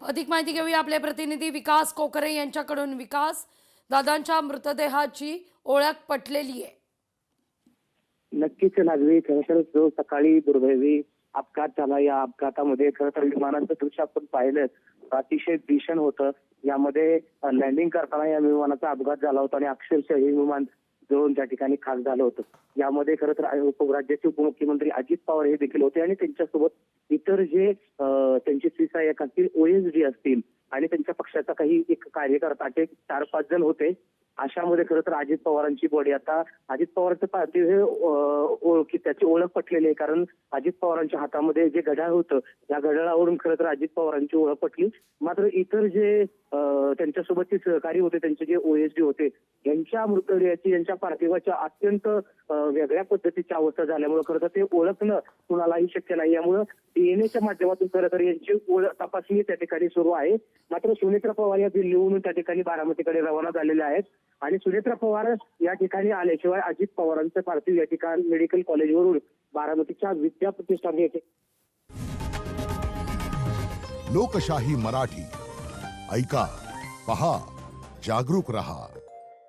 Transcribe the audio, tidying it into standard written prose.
अधिक माहिती घेऊया आपले प्रतिनिधी विकास कोकरे यांच्याकडून. विकास, दादांच्या मृतदेहाची ओळख पटलेली आहे. नक्कीच लागली. खरं तर जो सकाळी दुर्दैवी अपघात झाला, या अपघातामध्ये खरं तर विमानाचं दृश्य आपण पाहिलं अतिशय भीषण होतं. यामध्ये लँडिंग करताना या विमानाचा अपघात झाला होता आणि अक्षरशः हे विमान जळून त्या ठिकाणी खाक झालं होतं. यामध्ये खरं तर राज्याचे उपमुख्यमंत्री अजित पवार हे देखील होते आणि त्यांच्यासोबत इतर जे त्यांचे सीसहाय्यक असतील, OSD असतील आणि त्यांच्या पक्षाचा काही एक कार्यकर्ता असे 4-5 जण होते. अशामध्ये खरं तर अजित पवारांची बॉडी आता अजित पवारांचं पार्थिव हे ओळखी त्याची ओळख पटलेली आहे. कारण अजित पवारांच्या हातामध्ये जे घड्याळ होतं या घड्याळावरून खरं तर अजित पवारांची ओळख पटली. मात्र इतर जे त्यांच्यासोबतचे सहकारी होते, त्यांचे जे OSD होते, यांच्या मृतदेहाची यांच्या पार्थिवाच्या अत्यंत वेगळ्या पद्धतीची अवस्था झाल्यामुळे खरं तर ते ओळखणं कुणालाही शक्य नाही. यामुळे DNAच्या माध्यमातून खरं तर यांची ओळख तपासणी त्या ठिकाणी सुरू आहे. मात्र सुनेत्रा पवार या दिल्लीहून त्या ठिकाणी बारामतीकडे रवाना झालेल्या आहेत आणि सुनेत्रा पवार या ठिकाणी आल्याशिवाय अजित पवारांचं पार्थिव या ठिकाणी मेडिकल कॉलेजवरून बारामतीच्या विद्या प्रतिष्ठान येथे. लोकशाही मराठी ऐका, पहा, जागरूक रहा.